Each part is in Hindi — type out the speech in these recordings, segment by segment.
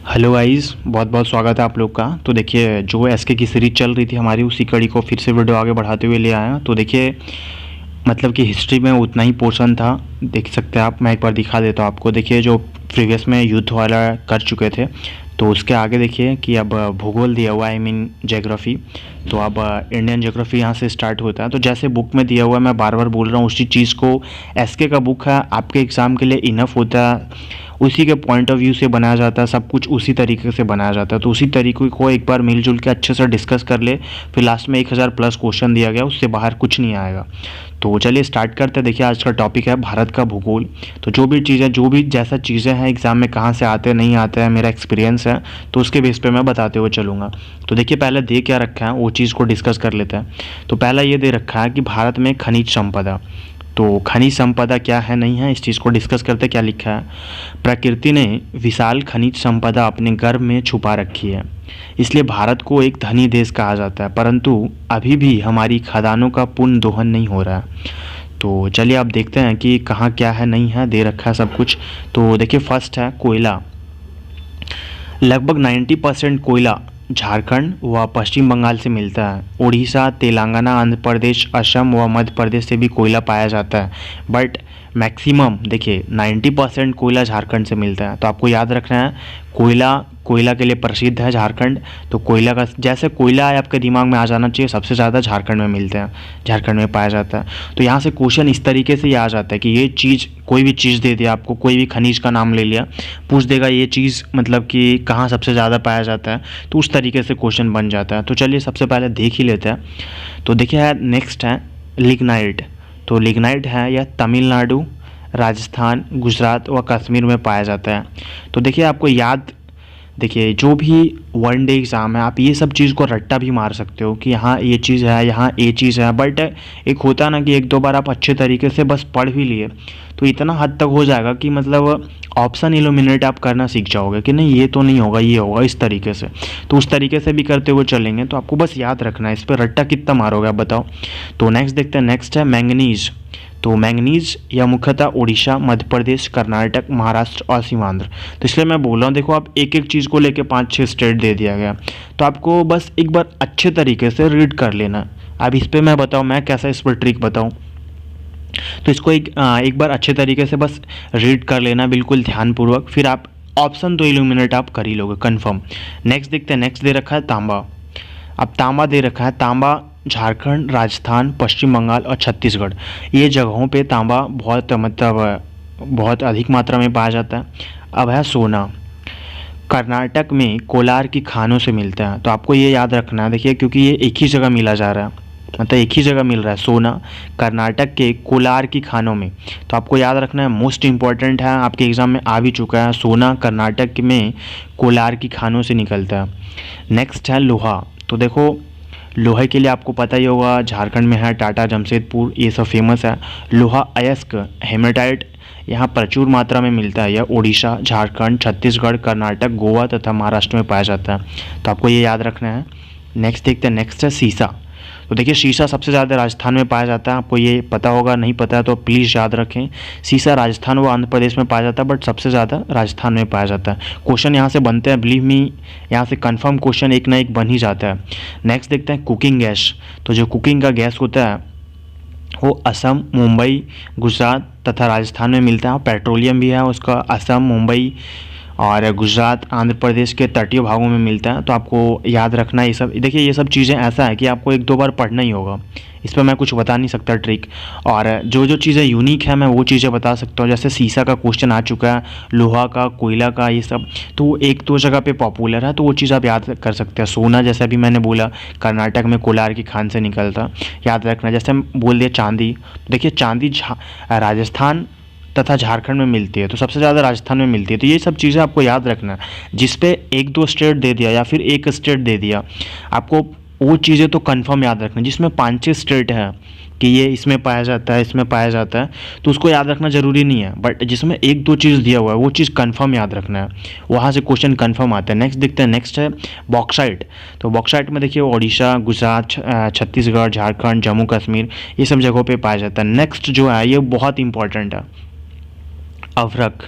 हेलो गाइस, बहुत बहुत स्वागत है आप लोग का। तो देखिए, जो एसके की सीरीज चल रही थी हमारी, उसी कड़ी को फिर से वीडियो आगे बढ़ाते हुए ले आया। तो देखिए, मतलब कि हिस्ट्री में उतना ही पोर्शन था, देख सकते हैं आप। मैं एक बार दिखा देता हूँ आपको। देखिए, जो प्रीवियस में युद्ध वाला कर चुके थे, तो उसके आगे देखिए कि अब भूगोल दिया हुआ है, आई मीन ज्योग्राफी। तो अब इंडियन ज्योग्राफी यहाँ से स्टार्ट होता है। तो जैसे बुक में दिया हुआ है, मैं बार बार बोल रहा हूँ, उसी चीज़ को एसके का बुक है, आपके एग्ज़ाम के लिए इनफ होता है। उसी के पॉइंट ऑफ व्यू से बनाया जाता है, सब कुछ उसी तरीके से बनाया जाता है। तो उसी तरीके को एक बार मिलजुल के अच्छे से डिस्कस कर ले, फिर लास्ट में 1000 प्लस क्वेश्चन दिया गया, उससे बाहर कुछ नहीं आएगा। तो चलिए स्टार्ट करते हैं। देखिए, आज का टॉपिक है भारत का भूगोल। तो जो भी चीज़ें, जो भी जैसा चीज़ें हैं एग्ज़ाम में कहाँ से आते हैं नहीं आते हैं, मेरा एक्सपीरियंस है, तो उसके बेस पे मैं बताते हुए चलूँगा। तो देखिए, पहले दे क्या रखा है वो चीज़ को डिस्कस कर लेते हैं। तो पहला ये दे रखा है कि भारत में खनिज संपदा। तो खनिज संपदा क्या है नहीं है, इस चीज़ को डिस्कस करते। क्या लिखा है? प्रकृति ने विशाल खनिज संपदा अपने गर्भ में छुपा रखी है, इसलिए भारत को एक धनी देश कहा जाता है, परंतु अभी भी हमारी खदानों का पूर्ण दोहन नहीं हो रहा है। तो चलिए आप देखते हैं कि कहाँ क्या है नहीं है, दे रखा है सब कुछ। तो देखिए, फर्स्ट है कोयला। लगभग 90% कोयला झारखंड व पश्चिम बंगाल से मिलता है। उड़ीसा, तेलंगाना, आंध्र प्रदेश, असम व मध्य प्रदेश से भी कोयला पाया जाता है, बट मैक्सिमम देखिए 90% कोयला झारखंड से मिलता है। तो आपको याद रखना है, कोयला कोयला के लिए प्रसिद्ध है झारखंड। तो कोयला का जैसे कोयला है आपके दिमाग में आ जाना चाहिए, सबसे ज़्यादा झारखंड में मिलते हैं, झारखंड में पाया जाता है। तो यहाँ से क्वेश्चन इस तरीके से ये आ जाता है कि ये चीज़, कोई भी चीज़ दे दिया आपको, कोई भी खनिज का नाम ले लिया, पूछ देगा ये चीज़ मतलब कि कहाँ सबसे ज़्यादा पाया जाता है, तो उस तरीके से क्वेश्चन बन जाता है। तो चलिए सबसे पहले देख ही लेते हैं। तो देखिए, नेक्स्ट है लिग्नाइट। तो लिग्नाइट है यह तमिलनाडु, राजस्थान, गुजरात व कश्मीर में पाया जाता है। तो देखिए, आपको याद, देखिए जो भी वन डे एग्ज़ाम है, आप ये सब चीज़ को रट्टा भी मार सकते हो कि यहाँ ये चीज़ है, यहाँ ये चीज़ है, बट एक होता है ना कि एक दो बार आप अच्छे तरीके से बस पढ़ भी लिए, तो इतना हद तक हो जाएगा कि मतलब ऑप्शन इल्यूमिनेट आप करना सीख जाओगे कि नहीं ये तो नहीं होगा, ये होगा इस तरीके से। तो उस तरीके से भी करते हुए चलेंगे, तो आपको बस याद रखना है। इस पर रट्टा कितना मारोगे आप बताओ। तो नेक्स्ट देखते हैं। नेक्स्ट है मैंगनीज़। तो मैंगनीज या मुख्यतः उड़ीसा, मध्य प्रदेश, कर्नाटक, महाराष्ट्र और सीमांध्र। तो इसलिए मैं बोल रहा हूँ, देखो आप एक एक चीज़ को लेके 5-6 स्टेट दे दिया गया, तो आपको बस एक बार अच्छे तरीके से रीड कर लेना। अब इस पर मैं बताऊँ, मैं कैसा इस पर ट्रिक बताऊँ। तो इसको एक बार अच्छे तरीके से बस रीड कर लेना, बिल्कुल ध्यानपूर्वक, फिर आप ऑप्शन तो इल्यूमिनेट आप कर ही लोगे कन्फर्म। नेक्स्ट देखते हैं। नेक्स्ट दे रखा है तांबा। अब तांबा दे रखा है, तांबा झारखंड, राजस्थान, पश्चिम बंगाल और छत्तीसगढ़, ये जगहों पे तांबा बहुत मतलब बहुत अधिक मात्रा में पाया जाता है। अब है सोना। कर्नाटक में कोलार की खानों से मिलता है। तो आपको ये याद रखना है, देखिए क्योंकि ये एक ही जगह मिला जा रहा है, मतलब एक ही जगह मिल रहा है सोना, कर्नाटक के कोलार की खानों में। तो आपको याद रखना है, मोस्ट इंपॉर्टेंट है, आपके एग्ज़ाम में आ भी चुका है, सोना कर्नाटक में कोलार की खानों से निकलता है। नेक्स्ट है लोहा। तो देखो, लोहे के लिए आपको पता ही होगा, झारखंड में है टाटा, जमशेदपुर, ये सब फेमस है। लोहा अयस्क हेमेटाइट यहाँ प्रचुर मात्रा में मिलता है। यह उड़ीसा, झारखंड, छत्तीसगढ़, कर्नाटक, गोवा तथा महाराष्ट्र में पाया जाता है। तो आपको ये याद रखना है। नेक्स्ट देखते हैं। नेक्स्ट है शीशा। तो देखिए, शीशा सबसे ज़्यादा राजस्थान में पाया जाता है, आपको ये पता होगा, नहीं पता है तो प्लीज़ याद रखें। शीशा राजस्थान व आंध्र प्रदेश में पाया जाता है, बट सबसे ज़्यादा राजस्थान में पाया जाता है। क्वेश्चन यहाँ से बनते हैं, बिलीव मी, यहाँ से कंफर्म क्वेश्चन एक ना एक बन ही जाता है। नेक्स्ट देखते हैं कुकिंग गैस। तो जो कुकिंग का गैस होता है वो असम, मुंबई, गुजरात तथा राजस्थान में मिलता है। पेट्रोलियम भी है उसका, असम, मुंबई और गुजरात, आंध्र प्रदेश के तटीय भागों में मिलता है। तो आपको याद रखना ये सब। देखिए, ये सब चीज़ें ऐसा है कि आपको एक दो बार पढ़ना ही होगा, इस पर मैं कुछ बता नहीं सकता ट्रिक। और जो जो चीज़ें यूनिक है मैं वो चीज़ें बता सकता हूँ। जैसे शीशा का क्वेश्चन आ चुका है, लोहा का, कोयला का, ये सब तो एक दो जगह पे पॉपुलर है, तो वो चीज़ आप याद कर सकते हैं। सोना, जैसे अभी मैंने बोला, कर्नाटक में कोलार की खान से निकलता, याद रखना। जैसे हम बोल दिए चांदी, तो देखिए चांदी राजस्थान तथा झारखंड में मिलती है, तो सबसे ज़्यादा राजस्थान में मिलती है। तो ये सब चीज़ें आपको याद रखना है। जिस पे एक दो स्टेट दे दिया या फिर एक स्टेट दे दिया, आपको वो चीज़ें तो कंफर्म याद रखना। जिसमें 5-6 स्टेट है कि ये इसमें पाया जाता है, इसमें पाया जाता है, तो उसको याद रखना ज़रूरी नहीं है, बट जिसमें एक दो चीज़ दिया हुआ है वो चीज़ कंफर्म याद रखना है, वहाँ से क्वेश्चन कंफर्म आता है। नेक्स्ट देखते हैं। नेक्स्ट है बॉक्साइट। तो बॉक्साइट में देखिए उड़ीसा, गुजरात, छत्तीसगढ़, झारखंड, जम्मू कश्मीर, ये सब जगहों पर पाया जाता है। नेक्स्ट जो है ये बहुत इंपॉर्टेंट है, अभ्रक।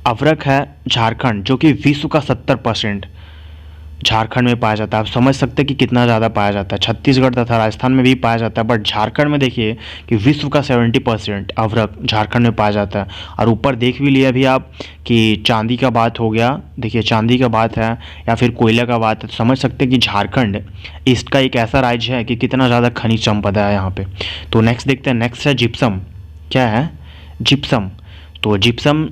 अवरक है झारखंड, जो कि विश्व का 70% झारखंड में पाया जाता है। आप समझ सकते हैं कि कितना ज़्यादा पाया जाता है। छत्तीसगढ़ तथा राजस्थान में भी पाया जाता है, बट झारखंड में देखिए कि विश्व का 70% अवरक झारखंड में पाया जाता है। और ऊपर देख भी लिया अभी आप कि चांदी का बात हो गया, देखिए चांदी का बात है या फिर कोयला का बात है, तो समझ सकते हैं कि झारखंड ईस्ट का एक ऐसा राज्य है कि कितना ज़्यादा खनिज संपदा है यहाँ पे। तो नेक्स्ट देखते हैं, नेक्स्ट है जिप्सम। क्या है? जिप्सम। तो जिप्सम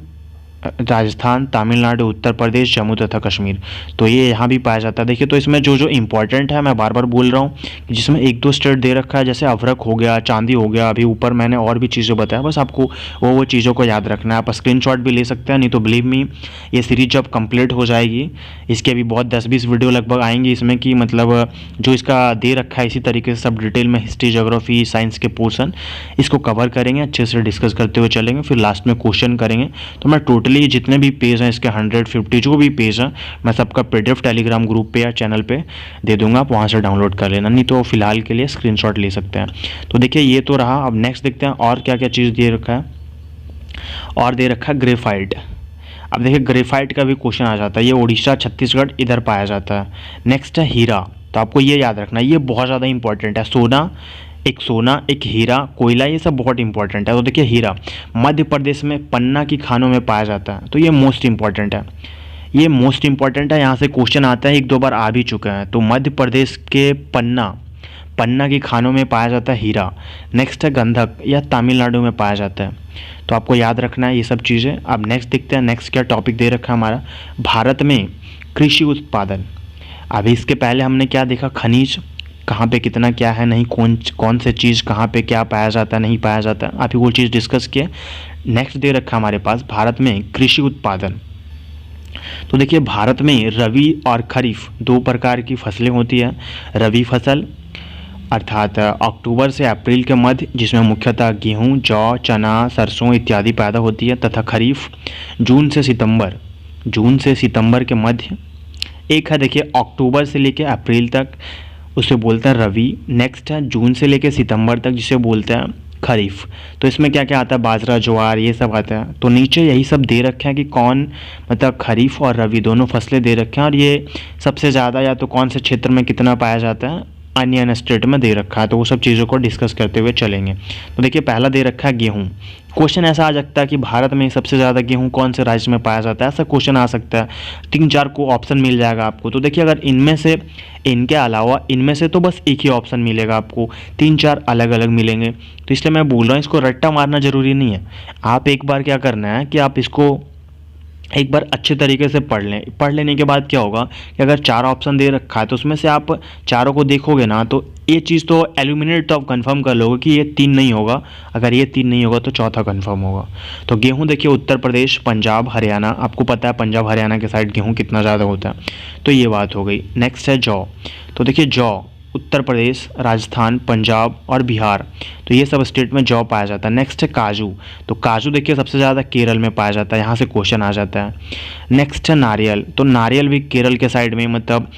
राजस्थान, तमिलनाडु, उत्तर प्रदेश, जम्मू तथा कश्मीर, तो ये यहाँ भी पाया जाता है। देखिए तो इसमें जो जो इम्पोर्टेंट है, मैं बार बार बोल रहा हूँ कि जिसमें एक दो स्टेट दे रखा है, जैसे अवरक हो गया, चांदी हो गया, अभी ऊपर मैंने और भी चीज़ें बताया, बस आपको वो चीज़ों को याद रखना है। आप स्क्रीनशॉट भी ले सकते हैं, नहीं तो बिलीव मी ये सीरीज जब कंप्लीट हो जाएगी, इसके अभी बहुत 10-20 वीडियो लगभग आएंगी इसमें, कि मतलब जो इसका दे रखा है इसी तरीके से सब डिटेल में हिस्ट्री, ज्योग्राफी, साइंस के पोर्सन इसको कवर करेंगे, अच्छे से डिस्कस करते हुए चलेंगे, फिर लास्ट में क्वेश्चन करेंगे। तो मैं टोटली जितने भी पेज हैं इसके 150 जो भी पेज हैं, मैं सबका पीडीएफ टेलीग्राम ग्रुप पे या चैनल पे दे दूंगा, आप वहाँ से डाउनलोड कर लेना, नहीं तो फिलहाल के लिए स्क्रीनशॉट ले सकते हैं। तो देखिए ये तो रहा। अब नेक्स्ट देखते हैं और क्या क्या चीज़ दे रखा है। और दे रखा है ग्रेफाइट। अब देखिए ग्रेफाइट का भी क्वेश्चन आ जाता है, ये उड़ीसा, छत्तीसगढ़ इधर पाया जाता है। नेक्स्ट है हीरा, तो आपको ये याद रखना है, ये बहुत ज़्यादा इंपॉर्टेंट है। सोना, एक हीरा, कोयला, ये सब बहुत इंपॉर्टेंट है। तो देखिए हीरा मध्य प्रदेश में पन्ना की खानों में पाया जाता है, तो ये मोस्ट इंपॉर्टेंट है, ये मोस्ट इंपॉर्टेंट है। यहाँ से क्वेश्चन आता है, एक दो बार आ भी चुका है। तो मध्य प्रदेश के पन्ना की खानों में पाया जाता है हीरा। नेक्स्ट है गंधक, या तमिलनाडु में पाया जाता है। तो आपको याद रखना है ये सब चीज़ें। अब नेक्स्ट देखते हैं, नेक्स्ट क्या टॉपिक दे रखा है हमारा, भारत में कृषि उत्पादन। अभी इसके पहले हमने क्या देखा, खनिज कहाँ पे कितना क्या है, नहीं कौन से चीज़ कहाँ पे क्या पाया जाता है, नहीं पाया जाता, अभी वो चीज़ डिस्कस किए। नेक्स्ट दे रखा हमारे पास भारत में कृषि उत्पादन। तो देखिए भारत में रबी और खरीफ दो प्रकार की फसलें होती है। रबी फसल अर्थात अक्टूबर से अप्रैल के मध्य, जिसमें मुख्यतः गेहूं, जौ, चना, सरसों इत्यादि पैदा होती है, तथा खरीफ जून से सितंबर के मध्य। एक है देखिए अक्टूबर से लेकर अप्रैल तक, उसे बोलते हैं रबी। नेक्स्ट है जून से लेकर सितंबर तक, जिसे बोलते हैं खरीफ। तो इसमें क्या क्या आता है, बाजरा, ज्वार, ये सब आता है। तो नीचे यही सब दे रखे हैं कि कौन मतलब खरीफ और रबी दोनों फसलें दे रखे हैं, और ये सबसे ज़्यादा या तो कौन से क्षेत्र में कितना पाया जाता है, अन्य स्टेट में दे रखा है। तो वो सब चीज़ों को डिस्कस करते हुए चलेंगे। तो देखिए पहला दे रखा है गेहूँ। क्वेश्चन ऐसा आ सकता है कि भारत में सबसे ज़्यादा गेहूँ कौन से राज्य में पाया जाता है, ऐसा क्वेश्चन आ सकता है। 3-4 को ऑप्शन मिल जाएगा आपको। तो देखिए अगर इनमें से, इनके अलावा इनमें से तो बस एक ही ऑप्शन मिलेगा आपको, 3-4 अलग अलग मिलेंगे। तो इसलिए मैं बोल रहा हूँ इसको रट्टा मारना ज़रूरी नहीं है। आप एक बार क्या करना है कि आप इसको एक बार अच्छे तरीके से पढ़ लें। पढ़ लेने के बाद क्या होगा कि अगर 4 ऑप्शन दे रखा है तो उसमें से आप चारों को देखोगे ना, तो ये चीज़ तो एलिमिनेट तो आप कंफर्म कर लोगे कि ये 3 नहीं होगा। अगर ये 3 नहीं होगा तो चौथा कंफर्म होगा। तो गेहूं देखिए उत्तर प्रदेश, पंजाब, हरियाणा, आपको पता है पंजाब हरियाणा के साइड गेहूँ कितना ज़्यादा होता है, तो ये बात हो गई। नेक्स्ट है जौ। तो देखिए जौ उत्तर प्रदेश, राजस्थान, पंजाब और बिहार, तो ये सब स्टेट में जौ पाया जाता है। नेक्स्ट है काजू। तो काजू देखिए सबसे ज़्यादा केरल में पाया जाता है, यहाँ से क्वेश्चन आ जाता है। नेक्स्ट है नारियल। तो नारियल भी केरल के साइड में, मतलब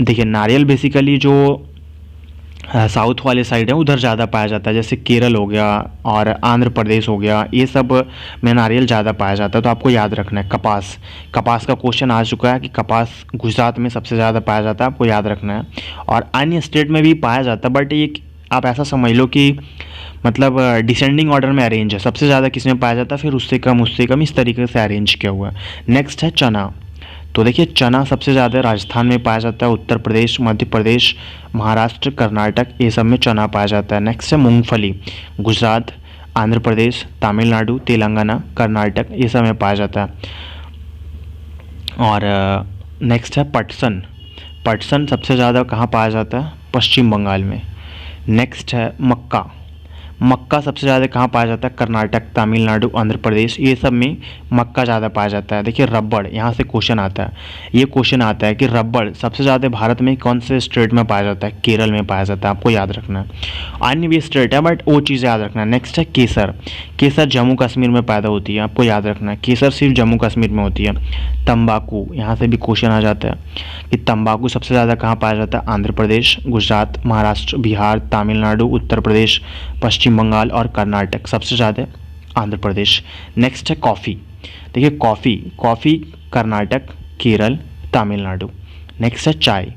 देखिए नारियल बेसिकली जो साउथ वाले साइड है उधर ज़्यादा पाया जाता है, जैसे केरल हो गया और आंध्र प्रदेश हो गया, ये सब में नारियल ज़्यादा पाया जाता है। तो आपको याद रखना है कपास का क्वेश्चन आ चुका है कि कपास गुजरात में सबसे ज़्यादा पाया जाता है, आपको याद रखना है। और अन्य स्टेट में भी पाया जाता है, बट ये आप ऐसा समझ लो कि मतलब डिसेंडिंग ऑर्डर में अरेंज है, सबसे ज़्यादा किस में पाया जाता है, फिर उससे कम इस तरीके से अरेंज किया हुआ है। नेक्स्ट है चना। तो देखिए चना सबसे ज़्यादा राजस्थान में पाया जाता है, उत्तर प्रदेश, मध्य प्रदेश, महाराष्ट्र, कर्नाटक, ये सब में चना पाया जाता है। नेक्स्ट है मूंगफली। गुजरात, आंध्र प्रदेश, तमिलनाडु, तेलंगाना, कर्नाटक, ये सब में पाया जाता है। और नेक्स्ट है पटसन सबसे ज़्यादा कहाँ पाया जाता है, पश्चिम बंगाल में। नेक्स्ट है मक्का सबसे ज़्यादा कहाँ पाया जाता है, कर्नाटक, तमिलनाडु, आंध्र प्रदेश, ये सब में मक्का ज़्यादा पाया जाता है। देखिए रबड़, यहाँ से क्वेश्चन आता है, ये क्वेश्चन आता है कि रबड़ सबसे ज़्यादा भारत में कौन से स्टेट में पाया जाता है, केरल में पाया जाता है, आपको याद रखना है। अन्य भी स्टेट है बट वो चीज़ याद रखना है। नेक्स्ट है केसर जम्मू कश्मीर में पैदा होती है, आपको याद रखना है, केसर सिर्फ जम्मू कश्मीर में होती है। तंबाकू, यहाँ से भी क्वेश्चन आ जाता है कि तंबाकू सबसे ज़्यादा कहाँ पाया जाता है, आंध्र प्रदेश, गुजरात, महाराष्ट्र, बिहार, तमिलनाडु, उत्तर प्रदेश, पश्चिम बंगाल और कर्नाटक, सबसे ज़्यादा आंध्र प्रदेश। नेक्स्ट है देखिए कॉफ़ी कर्नाटक, केरल, तमिलनाडु। नेक्स्ट है चाय।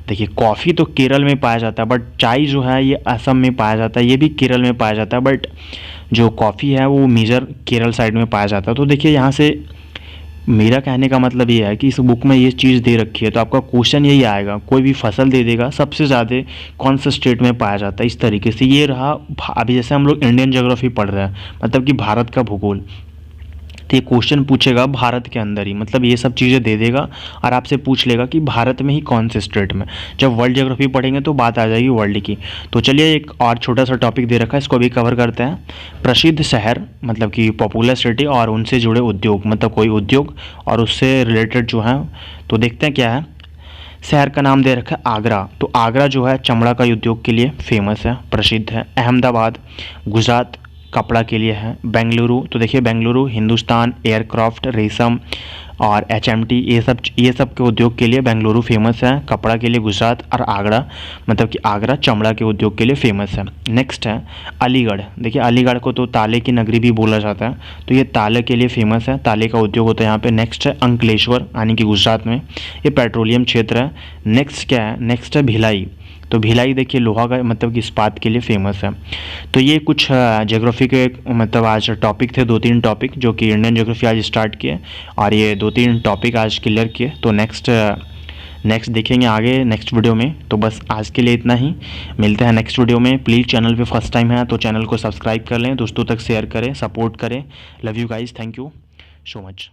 देखिए कॉफ़ी तो केरल में पाया जाता है, बट चाय जो है ये असम में पाया जाता है, ये भी केरल में पाया जाता है, बट जो कॉफ़ी है वो मेजर केरल साइड में पाया जाता है। तो देखिए यहाँ से मेरा कहने का मतलब ये है कि इस बुक में ये चीज़ दे रखी है, तो आपका क्वेश्चन यही आएगा, कोई भी फसल दे देगा सबसे ज़्यादा कौन सा स्टेट में पाया जाता है। इस तरीके से ये रहा। अभी जैसे हम लोग इंडियन ज्योग्राफी पढ़ रहे हैं, मतलब कि भारत का भूगोल, तो ये क्वेश्चन पूछेगा भारत के अंदर ही, मतलब ये सब चीज़ें दे देगा और आपसे पूछ लेगा कि भारत में ही कौन से स्टेट में। जब वर्ल्ड ज्योग्राफी पढ़ेंगे तो बात आ जाएगी वर्ल्ड की। तो चलिए एक और छोटा सा टॉपिक दे रखा है, इसको भी कवर करते हैं। प्रसिद्ध शहर, मतलब कि पॉपुलर सिटी, और उनसे जुड़े उद्योग, मतलब कोई उद्योग और उससे रिलेटेड जो है। तो देखते हैं क्या है। शहर का नाम दे रखा है आगरा। तो आगरा जो है चमड़ा का उद्योग के लिए फेमस है, प्रसिद्ध है। अहमदाबाद गुजरात कपड़ा के लिए है। बेंगलुरु, तो देखिए बेंगलुरु हिंदुस्तान एयरक्राफ्ट, रेशम और एचएमटी, ये सब के उद्योग के लिए बेंगलुरु फेमस है। कपड़ा के लिए गुजरात, और आगरा, मतलब कि आगरा चमड़ा के उद्योग के लिए फेमस है। नेक्स्ट है अलीगढ़। देखिए अलीगढ़ को तो ताले की नगरी भी बोला जाता है, तो ये ताले के लिए फेमस है, ताले का उद्योग होता है यहाँ पे। नेक्स्ट है अंकलेश्वर, यानी कि गुजरात में, ये पेट्रोलियम क्षेत्र है। नेक्स्ट क्या है, नेक्स्ट है भिलाई। तो भिलाई देखिए लोहा का, मतलब कि इस्पात के लिए फेमस है। तो ये कुछ ज्योग्राफी के मतलब आज टॉपिक थे, 2-3 टॉपिक जो कि इंडियन ज्योग्राफी आज स्टार्ट किए, और ये 2-3 टॉपिक आज क्लियर किए। तो नेक्स्ट देखेंगे आगे नेक्स्ट वीडियो में। तो बस आज के लिए इतना ही, मिलते हैं नेक्स्ट वीडियो में। प्लीज़ चैनल पे फर्स्ट टाइम है तो चैनल को सब्सक्राइब कर लें, दोस्तों तक शेयर करें, सपोर्ट करें। Love you guys, thank you so much.